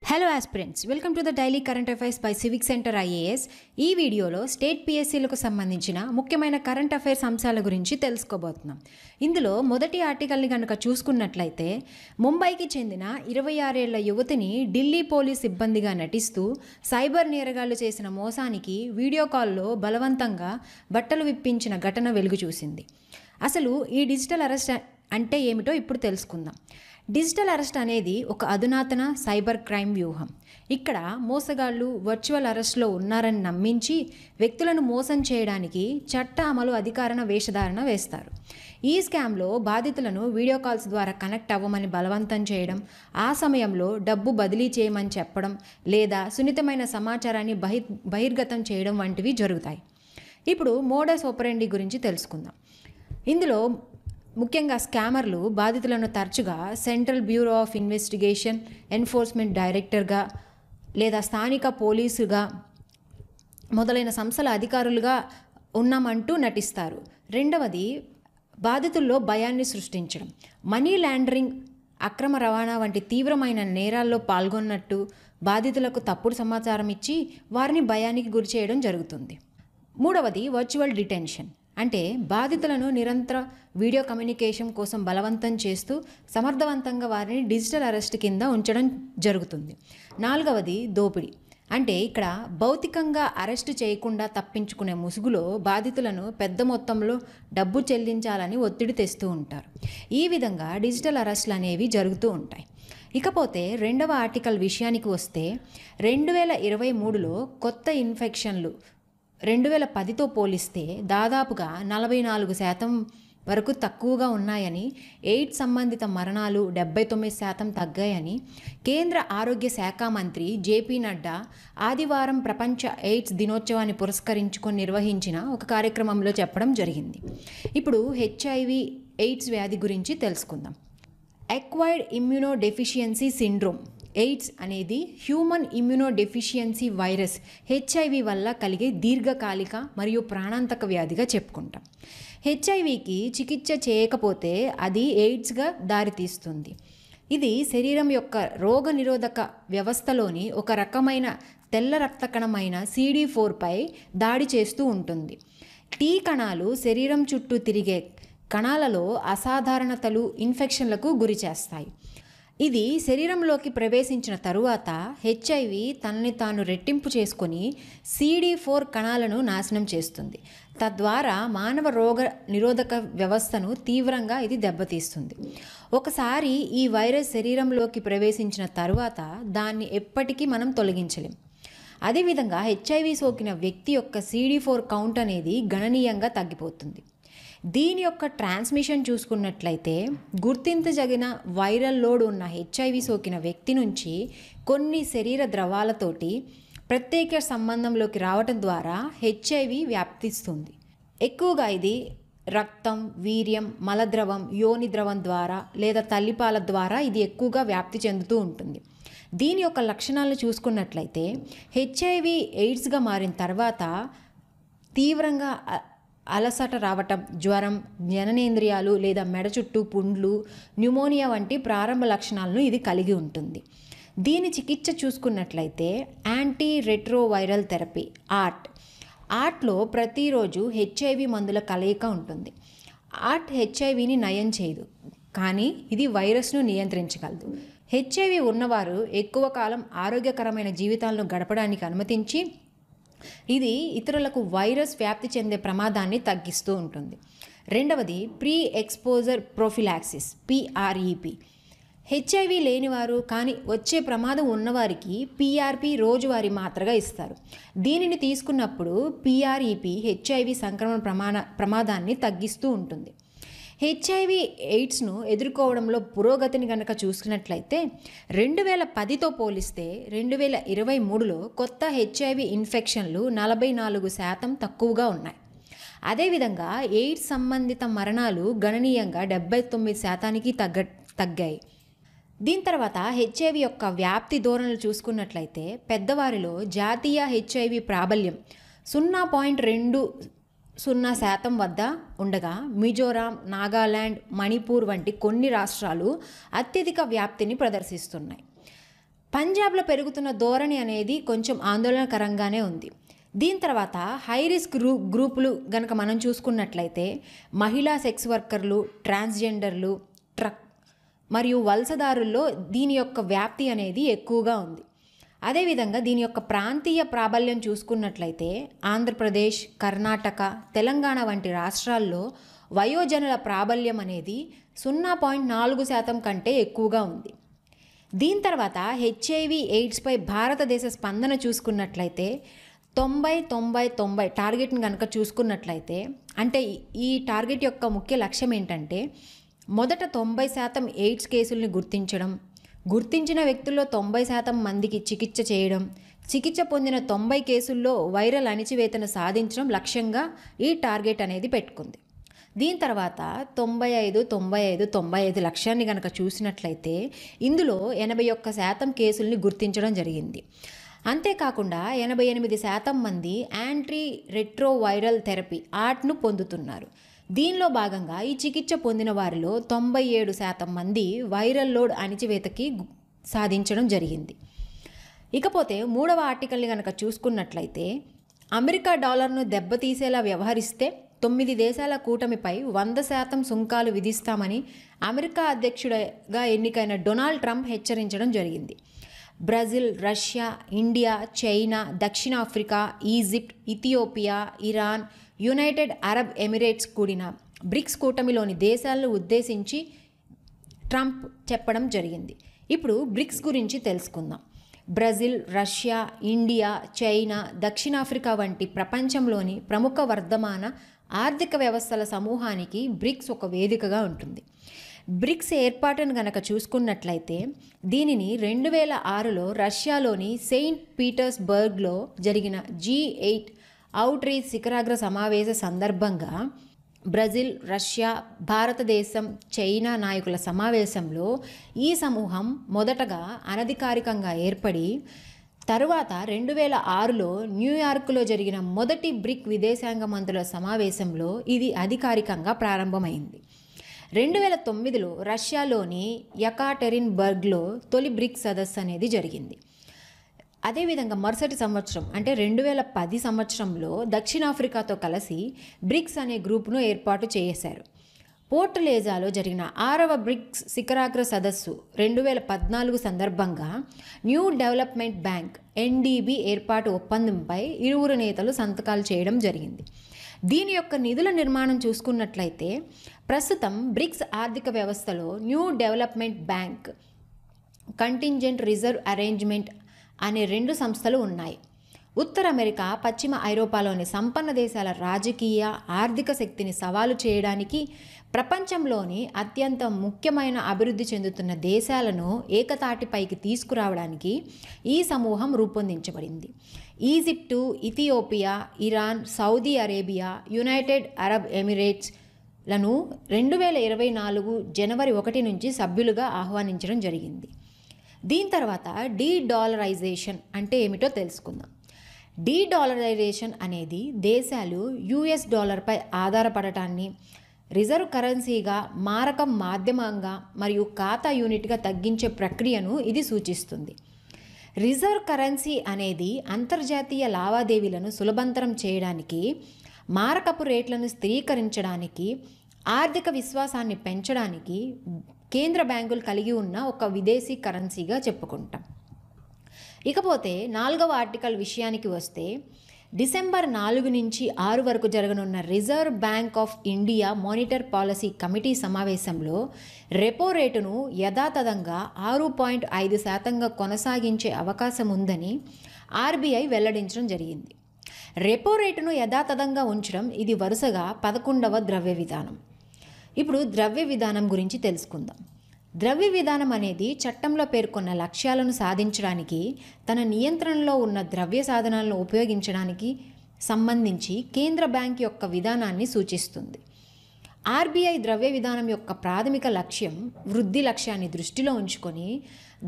Hello aspirants, welcome to the daily current affairs by civic centre IAS. ఈ వీడియోలో state పిఎస్సీలకు సంబంధించిన ముఖ్యమైన current affairs అంశాల గురించి తెలుసుకోబోతున్నాం. ఇందులో మొదటి ఆర్టికల్ని కనుక చూసుకున్నట్లయితే, ముంబైకి చెందిన 26 ఏళ్ల యువతిని ఢిల్లీ పోలీస్ సిబ్బందిగా నటిస్తూ సైబర్ నేరగాళ్లు చేసిన మోసానికి వీడియో కాల్లో బలవంతంగా బట్టలు విప్పించిన ఘటన వెలుగు చూసింది. అసలు ఈ డిజిటల్ అరెస్ట్ అంటే ఏమిటో ఇప్పుడు తెలుసుకుందాం. డిజిటల్ అరెస్ట్ అనేది ఒక అధునాతన సైబర్ క్రైమ్ వ్యూహం. ఇక్కడ మోసగాళ్లు వర్చువల్ అరెస్ట్లో ఉన్నారని నమ్మించి వ్యక్తులను మోసం చేయడానికి చట్ట అమలు అధికారణ వేషధారణ వేస్తారు. ఈ స్కామ్లో బాధితులను వీడియో కాల్స్ ద్వారా కనెక్ట్ అవ్వమని బలవంతం చేయడం, ఆ సమయంలో డబ్బు బదిలీ చేయమని చెప్పడం లేదా సున్నితమైన సమాచారాన్ని బహిర్గతం చేయడం వంటివి జరుగుతాయి. ఇప్పుడు మోడస్ ఆపరెండి గురించి తెలుసుకుందాం. ఇందులో ముఖ్యంగా స్కామర్లు బాధితులను తరచుగా central bureau of investigation, enforcement డైరెక్టర్గా లేదా స్థానిక పోలీసుగా మొదలైన సంస్థల అధికారులుగా ఉన్నామంటూ నటిస్తారు. రెండవది, బాధితుల్లో భయాన్ని సృష్టించడం. మనీ లాండరింగ్, అక్రమ రవాణా వంటి తీవ్రమైన నేరాల్లో పాల్గొన్నట్టు బాధితులకు తప్పుడు సమాచారం ఇచ్చి వారిని భయానికి గురి చేయడం జరుగుతుంది. మూడవది, వర్చువల్ డిటెన్షన్. అంటే బాధితులను నిరంతర వీడియో కమ్యూనికేషన్ కోసం బలవంతం చేస్తూ సమర్థవంతంగా వారిని డిజిటల్ అరెస్ట్ కింద ఉంచడం జరుగుతుంది. నాలుగవది, దోపిడీ. అంటే ఇక్కడ భౌతికంగా అరెస్టు చేయకుండా తప్పించుకునే ముసుగులో బాధితులను పెద్ద మొత్తంలో డబ్బు చెల్లించాలని ఒత్తిడి తెస్తూ ఉంటారు. ఈ విధంగా డిజిటల్ అరెస్టులు అనేవి జరుగుతూ ఉంటాయి. ఇకపోతే రెండవ ఆర్టికల్ విషయానికి వస్తే, 2023లో కొత్త ఇన్ఫెక్షన్లు 2010తో పోలిస్తే దాదాపుగా 44% వరకు తక్కువగా ఉన్నాయని, ఎయిడ్స్ సంబంధిత మరణాలు 79% తగ్గాయని కేంద్ర ఆరోగ్య శాఖ మంత్రి జేపీ నడ్డా ఆదివారం ప్రపంచ ఎయిడ్స్ దినోత్సవాన్ని పురస్కరించుకొని నిర్వహించిన ఒక కార్యక్రమంలో చెప్పడం జరిగింది. ఇప్పుడు హెచ్ఐవి ఎయిడ్స్ వ్యాధి గురించి తెలుసుకుందాం. అక్వైర్డ్ ఇమ్యూనోడెఫిషియన్సీ సిండ్రోమ్, ఎయిడ్స్ అనేది హ్యూమన్ ఇమ్యూనోడెఫిషియన్సీ వైరస్ హెచ్ఐవి వల్ల కలిగే దీర్ఘకాలిక మరియు ప్రాణాంతక వ్యాధిగా చెప్పుకుంటాం. హెచ్ఐవికి చికిత్స చేయకపోతే అది ఎయిడ్స్గా దారితీస్తుంది. ఇది శరీరం యొక్క రోగనిరోధక వ్యవస్థలోని ఒక రకమైన తెల్ల రక్త కణమైన CD4పై దాడి చేస్తూ ఉంటుంది. టీ కణాలు శరీరం చుట్టూ తిరిగే కణాలలో అసాధారణతలు, ఇన్ఫెక్షన్లకు గురి చేస్తాయి. ఇది శరీరంలోకి ప్రవేశించిన తరువాత హెచ్ఐవి తనని తాను రెట్టింపు చేసుకొని CD4 కణాలను నాశనం చేస్తుంది. తద్వారా మానవ రోగ నిరోధక వ్యవస్థను తీవ్రంగా ఇది దెబ్బతీస్తుంది. ఒకసారి ఈ వైరస్ శరీరంలోకి ప్రవేశించిన తరువాత దాన్ని ఎప్పటికీ మనం తొలగించలేం. అదేవిధంగా హెచ్ఐవి సోకిన వ్యక్తి యొక్క CD4 కౌంట్ అనేది గణనీయంగా తగ్గిపోతుంది. దీని యొక్క ట్రాన్స్మిషన్ చూసుకున్నట్లయితే, గుర్తించదగిన వైరల్ లోడ్ ఉన్న హెచ్ఐవి సోకిన వ్యక్తి నుంచి కొన్ని శరీర ద్రవాలతోటి ప్రత్యేక సంబంధంలోకి రావటం ద్వారా హెచ్ఐవి వ్యాప్తిస్తుంది. ఎక్కువగా ఇది రక్తం, వీర్యం, మలద్రవం, యోని ద్రవం ద్వారా లేదా తల్లిపాల ద్వారా ఇది ఎక్కువగా వ్యాప్తి చెందుతూ ఉంటుంది. దీని యొక్క లక్షణాలను చూసుకున్నట్లయితే, హెచ్ఐవి ఎయిడ్స్గా మారిన తర్వాత తీవ్రంగా అలసట రావటం, జ్వరం, జననేంద్రియాలు లేదా మెడ చుట్టూ పుండ్లు, న్యూమోనియా వంటి ప్రారంభ లక్షణాలను ఇది కలిగి ఉంటుంది. దీని చికిత్స చూసుకున్నట్లయితే యాంటీ రెట్రోవైరల్ థెరపీ, ఆర్ట్లో ప్రతిరోజు హెచ్ఐవి మందుల కలయిక ఉంటుంది. హెచ్ఐవిని నయం చేయదు, కానీ ఇది వైరస్ను నియంత్రించగలదు. హెచ్ఐవి ఉన్నవారు ఎక్కువ కాలం ఆరోగ్యకరమైన జీవితాలను గడపడానికి అనుమతించి ఇది ఇతరులకు వైరస్ వ్యాప్తి చెందే ప్రమాదాన్ని తగ్గిస్తూ ఉంటుంది. రెండవది, pre exposure prophylaxis, PrEP. HIV లేనివారు కానీ వచ్చే ప్రమాదం ఉన్నవారికి PrP రోజువారీ మాత్రగా ఇస్తారు. దీనిని తీసుకున్నప్పుడు PrEP హెచ్ఐవి సంక్రమణ ప్రమాదాన్ని తగ్గిస్తూ ఉంటుంది. హెచ్ఐవి ఎయిడ్స్ను ఎదుర్కోవడంలో పురోగతిని కనుక చూసుకున్నట్లయితే, 2010తో పోలిస్తే 2023లో కొత్త హెచ్ఐవి ఇన్ఫెక్షన్లు 44% తక్కువగా ఉన్నాయి. అదేవిధంగా ఎయిడ్స్ సంబంధిత మరణాలు గణనీయంగా 79%కి తగ్గాయి. దీని తర్వాత హెచ్ఐవి యొక్క వ్యాప్తి ధోరణులు చూసుకున్నట్లయితే, పెద్దవారిలో జాతీయ హెచ్ఐవి ప్రాబల్యం 0.20% వద్ద ఉండగా మిజోరాం, నాగాలాండ్, మణిపూర్ వంటి కొన్ని రాష్ట్రాలు అత్యధిక వ్యాప్తిని ప్రదర్శిస్తున్నాయి. పంజాబ్లో పెరుగుతున్న ధోరణి అనేది కొంచెం ఆందోళనకరంగానే ఉంది. దీని తర్వాత హై రిస్క్ గ్రూపులు గనక మనం చూసుకున్నట్లయితే మహిళా సెక్స్ వర్కర్లు, ట్రాన్స్జెండర్లు, ట్రక్ మరియు వలసదారుల్లో దీని యొక్క వ్యాప్తి అనేది ఎక్కువగా ఉంది. అదేవిధంగా దీని యొక్క ప్రాంతీయ ప్రాబల్యం చూసుకున్నట్లయితే ఆంధ్రప్రదేశ్, కర్ణాటక, తెలంగాణ వంటి రాష్ట్రాల్లో వయోజనుల ప్రాబల్యం అనేది 0.4% కంటే ఎక్కువగా ఉంది. దీని తర్వాత హెచ్ఐవి ఎయిడ్స్పై భారతదేశ స్పందన చూసుకున్నట్లయితే 90-90-90 టార్గెట్ని కనుక చూసుకున్నట్లయితే, అంటే ఈ టార్గెట్ యొక్క ముఖ్య లక్ష్యం ఏంటంటే మొదట 90% ఎయిడ్స్ కేసుల్ని గుర్తించడం, గుర్తించిన వ్యక్తుల్లో 90% మందికి చికిత్స చేయడం, చికిత్స పొందిన 90 కేసుల్లో వైరల్ అణిచివేతను సాధించడం లక్ష్యంగా ఈ టార్గెట్ అనేది పెట్టుకుంది. దీని తర్వాత 95-95-95 లక్ష్యాన్ని కనుక చూసినట్లయితే ఇందులో 81% కేసుల్ని గుర్తించడం జరిగింది. అంతేకాకుండా 88% మంది యాంటీ రెట్రోవైరల్ థెరపీ ఆర్ట్ను పొందుతున్నారు. దీనిలో భాగంగా ఈ చికిత్స పొందిన వారిలో 97% మంది వైరల్ లోడ్ అణిచివేతకి సాధించడం జరిగింది. ఇకపోతే 3వ ఆర్టికల్ని కనుక చూసుకున్నట్లయితే అమెరికా డాలర్ను దెబ్బతీసేలా వ్యవహరిస్తే 9 దేశాల కూటమిపై 100% సుంకాలు విధిస్తామని అమెరికా అధ్యక్షుడిగా ఎన్నికైన డొనాల్డ్ ట్రంప్ హెచ్చరించడం జరిగింది. బ్రెజిల్, రష్యా, ఇండియా, చైనా, దక్షిణాఫ్రికా, Egypt, Ethiopia, Iran, United Arab Emirates కూడిన బ్రిక్స్ కూటమిలోని దేశాలను ఉద్దేశించి ట్రంప్ చెప్పడం జరిగింది. ఇప్పుడు బ్రిక్స్ గురించి తెలుసుకుందాం. బ్రెజిల్, రష్యా, ఇండియా, చైనా, దక్షిణాఫ్రికా వంటి ప్రపంచంలోని ప్రముఖ వర్ధమాన ఆర్థిక వ్యవస్థల సమూహానికి బ్రిక్స్ ఒక వేదికగా ఉంటుంది. బ్రిక్స్ ఏర్పాటును గనక చూసుకున్నట్లయితే దీనిని 2006లో రష్యాలోని సెయింట్ పీటర్స్బర్గ్లో జరిగిన G8 అవుట్రీచ్ శిఖరాగ్ర సమావేశ సందర్భంగా బ్రెజిల్, రష్యా, భారతదేశం, చైనా నాయకుల సమావేశంలో ఈ సమూహం మొదటగా అనధికారికంగా ఏర్పడి తరువాత 2006లో న్యూయార్క్లో జరిగిన మొదటి బ్రిక్ విదేశాంగ మంత్రుల సమావేశంలో ఇది అధికారికంగా ప్రారంభమైంది. 2009లో రష్యాలోని యెకాటెరిన్బర్గ్లో తొలి బ్రిక్స్ సదస్సు అనేది జరిగింది. అదేవిధంగా మరుసటి సంవత్సరం అంటే 2010 సంవత్సరంలో దక్షిణాఫ్రికాతో కలిసి బ్రిక్స్ అనే గ్రూపును ఏర్పాటు చేశారు. పోర్టులేజాలో జరిగిన 6వ బ్రిక్స్ శిఖరాగ్ర సదస్సు 2014 సందర్భంగా న్యూ డెవలప్మెంట్ బ్యాంక్ NDB ఏర్పాటు ఒప్పందంపై ఇరువురు నేతలు సంతకాలు చేయడం జరిగింది. దీని యొక్క నిధుల నిర్మాణం చూసుకున్నట్లయితే ప్రస్తుతం బ్రిక్స్ ఆర్థిక వ్యవస్థలో new development bank, contingent reserve arrangement అనే 2 సంస్థలు ఉన్నాయి. ఉత్తర అమెరికా, పశ్చిమ ఐరోపాలోని సంపన్న దేశాల రాజకీయ, ఆర్థిక శక్తిని సవాలు చేయడానికి ప్రపంచంలోని అత్యంత ముఖ్యమైన అభివృద్ధి చెందుతున్న దేశాలను ఏకతాటిపైకి తీసుకురావడానికి ఈ సమూహం రూపొందించబడింది. Egypt, Ethiopia, Iran, Saudi Arabia, United Arab ఎమిరేట్స్లను 2024 జనవరి 1 నుంచి సభ్యులుగా ఆహ్వానించడం జరిగింది. దీని తర్వాత డీడాలరైజేషన్ అంటే ఏమిటో తెలుసుకుందాం. డీడాలరైజేషన్ అనేది దేశాలు US డాలర్పై ఆధారపడటాన్ని రిజర్వ్ కరెన్సీగా, మారకం మాధ్యమంగా మరియు ఖాతా యూనిట్గా తగ్గించే ప్రక్రియను ఇది సూచిస్తుంది. రిజర్వ్ కరెన్సీ అనేది అంతర్జాతీయ లావాదేవీలను సులభతరం చేయడానికి, మారకపు రేట్లను స్థిరీకరించడానికి, ఆర్థిక విశ్వాసాన్ని పెంచడానికి కేంద్ర బ్యాంకులు కలిగి ఉన్న ఒక విదేశీ కరెన్సీగా చెప్పుకుంటాం. ఇకపోతే 4వ ఆర్టికల్ విషయానికి వస్తే డిసెంబర్ 4 నుంచి 6 వరకు జరగనున్న reserve bank of India monitor policy committee సమావేశంలో రెపో రేటును యథాతథంగా 6.5%గా కొనసాగించే అవకాశం ఉందని RBI వెల్లడించడం జరిగింది. రెపో రేటును యథాతథంగా ఉంచడం ఇది వరుసగా 11వ ద్రవ్య విధానం. ఇప్పుడు ద్రవ్య విధానం గురించి తెలుసుకుందాం. ద్రవ్య విధానం అనేది చట్టంలో పేర్కొన్న లక్ష్యాలను సాధించడానికి, తన నియంత్రణలో ఉన్న ద్రవ్య సాధనాలను ఉపయోగించడానికి సంబంధించి కేంద్ర బ్యాంక్ యొక్క విధానాన్ని సూచిస్తుంది. RBI ద్రవ్య విధానం యొక్క ప్రాథమిక లక్ష్యం వృద్ధి లక్ష్యాన్ని దృష్టిలో ఉంచుకొని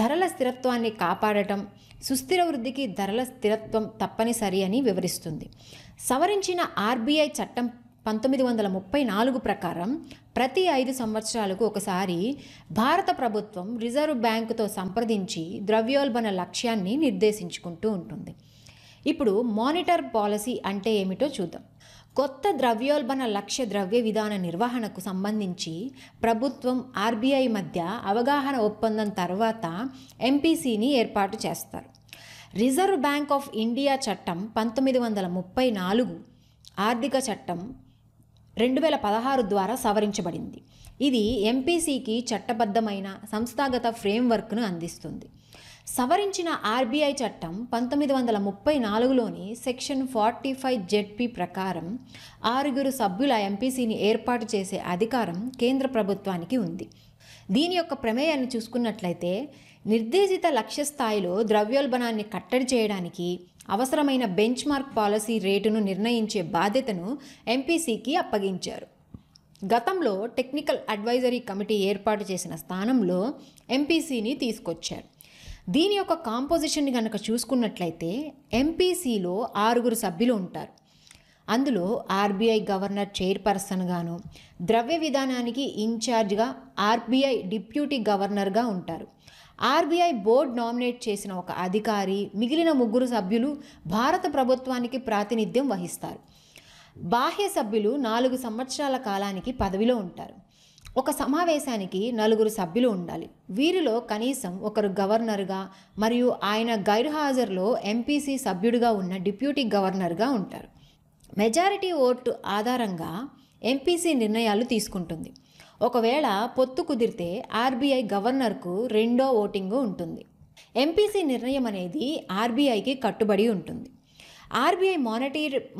ధరల స్థిరత్వాన్ని కాపాడటం, సుస్థిర వృద్ధికి ధరల స్థిరత్వం తప్పనిసరి అని వివరిస్తుంది. సవరించిన RBI చట్టం 1934 ప్రకారం ప్రతి 5 సంవత్సరాలకు ఒకసారి భారత ప్రభుత్వం రిజర్వ్ బ్యాంకుతో సంప్రదించి ద్రవ్యోల్బణ లక్ష్యాన్ని నిర్దేశించుకుంటూ ఉంటుంది. ఇప్పుడు మానిటర్ పాలసీ అంటే ఏమిటో చూద్దాం. కొత్త ద్రవ్యోల్బణ లక్ష్య ద్రవ్య విధాన నిర్వహణకు సంబంధించి ప్రభుత్వం ఆర్బీఐ మధ్య అవగాహన ఒప్పందం తర్వాత ఎంపీసీని ఏర్పాటు చేస్తారు. రిజర్వ్ బ్యాంక్ ఆఫ్ ఇండియా చట్టం 1934 ఆర్థిక చట్టం 2016 ద్వారా సవరించబడింది. ఇది ఎంపీసీకి చట్టబద్ధమైన సంస్థాగత ఫ్రేమ్వర్క్ను అందిస్తుంది. సవరించిన ఆర్బీఐ చట్టం 1934లోని సెక్షన్ 45 జెడ్పీ ప్రకారం 6 సభ్యుల ఎంపీసీని ఏర్పాటు చేసే అధికారం కేంద్ర ప్రభుత్వానికి ఉంది. దీని యొక్క ప్రమేయాన్ని చూసుకున్నట్లయితే నిర్దేశిత లక్ష్య స్థాయిలో ద్రవ్యోల్బణాన్ని కట్టడి చేయడానికి అవసరమైన బెంచ్ మార్క్ పాలసీ రేటును నిర్ణయించే బాధ్యతను ఎంపీసీకి అప్పగించారు. గతంలో టెక్నికల్ అడ్వైజరీ కమిటీ ఏర్పాటు చేసిన స్థానంలో ఎంపీసీని తీసుకొచ్చారు. దీని యొక్క కాంపోజిషన్ని కనుక చూసుకున్నట్లయితే ఎంపీసీలో 6 సభ్యులు ఉంటారు. అందులో ఆర్బీఐ గవర్నర్ చైర్పర్సన్ గాను, ద్రవ్య విధానానికి ఇన్ఛార్జ్గా ఆర్బీఐ డిప్యూటీ గవర్నర్గా ఉంటారు. ఆర్బీఐ బోర్డు నామినేట్ చేసిన ఒక అధికారి, మిగిలిన 3 సభ్యులు భారత ప్రభుత్వానికి ప్రాతినిధ్యం వహిస్తారు. బాహ్య సభ్యులు 4 సంవత్సరాల కాలానికి పదవిలో ఉంటారు. ఒక సమావేశానికి 4 సభ్యులు ఉండాలి. వీరిలో కనీసం ఒకరు గవర్నర్గా మరియు ఆయన గైర్హాజరులో ఎంపీసీ సభ్యుడిగా ఉన్న డిప్యూటీ గవర్నర్గా ఉంటారు. మెజారిటీ ఓటు ఆధారంగా ఎంపీసీ నిర్ణయాలు తీసుకుంటుంది. ఒకవేళ పొత్తు కుదిరితే ఆర్బీఐ గవర్నర్కు 2వ ఓటింగు ఉంటుంది. ఎంపీసీ నిర్ణయం అనేది ఆర్బీఐకి కట్టుబడి ఉంటుంది. ఆర్బీఐ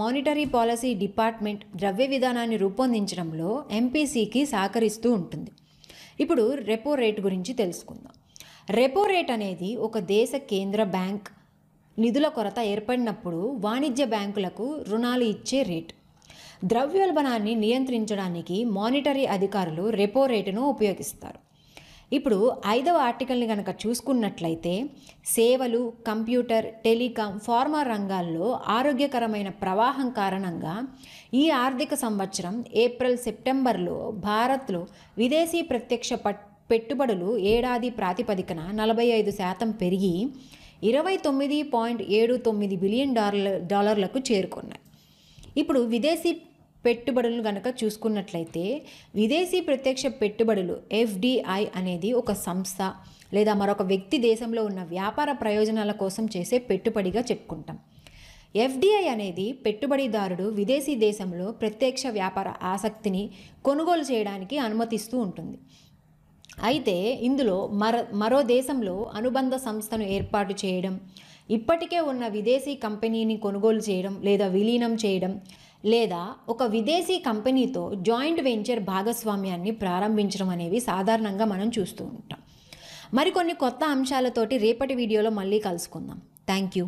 మానిటరీ పాలసీ డిపార్ట్మెంట్ ద్రవ్య విధానాన్ని రూపొందించడంలో ఎంపీసీకి సహకరిస్తూ ఉంటుంది. ఇప్పుడు రెపో రేట్ గురించి తెలుసుకుందాం. రెపో రేట్ అనేది ఒక దేశ కేంద్ర బ్యాంక్ నిధుల కొరత ఏర్పడినప్పుడు వాణిజ్య బ్యాంకులకు రుణాలు ఇచ్చే రేటు. ద్రవ్యోల్బణాన్ని నియంత్రించడానికి మానిటరీ అధికారులు రెపో రేటును ఉపయోగిస్తారు. ఇప్పుడు 5వ ఆర్టికల్ని కనుక చూసుకున్నట్లయితే సేవలు, కంప్యూటర్, టెలికాం, ఫార్మా రంగాల్లో ఆరోగ్యకరమైన ప్రవాహం కారణంగా ఈ ఆర్థిక సంవత్సరం ఏప్రిల్-సెప్టెంబర్లో భారత్లో విదేశీ ప్రత్యక్ష పెట్టుబడులు ఏడాది ప్రాతిపదికన 45% పెరిగి $29.79 బిలియన్ డాలర్లకు చేరుకున్నాయి. ఇప్పుడు విదేశీ పెట్టుబడులను కనుక చూసుకున్నట్లయితే విదేశీ ప్రత్యక్ష పెట్టుబడులు ఎఫ్డిఐ అనేది ఒక సంస్థ లేదా మరొక వ్యక్తి దేశంలో ఉన్న వ్యాపార ప్రయోజనాల కోసం చేసే పెట్టుబడిగా చెప్పుకుంటాం. ఎఫ్డిఐ అనేది పెట్టుబడిదారుడు విదేశీ దేశంలో ప్రత్యక్ష వ్యాపార ఆసక్తిని కొనుగోలు చేయడానికి అనుమతిస్తూ ఉంటుంది. అయితే ఇందులో మరో దేశంలో అనుబంధ సంస్థను ఏర్పాటు చేయడం, ఇప్పటికే ఉన్న విదేశీ కంపెనీని కొనుగోలు చేయడం లేదా విలీనం చేయడం, లేదా ఒక విదేశీ కంపెనీతో జాయింట్ వెంచర్ భాగస్వామ్యాన్ని ప్రారంభించడం అనేవి సాధారణంగా మనం చూస్తూ ఉంటాం. మరికొన్ని కొత్త అంశాలతోటి రేపటి వీడియోలో మళ్ళీ కలుసుకుందాం. Thank you.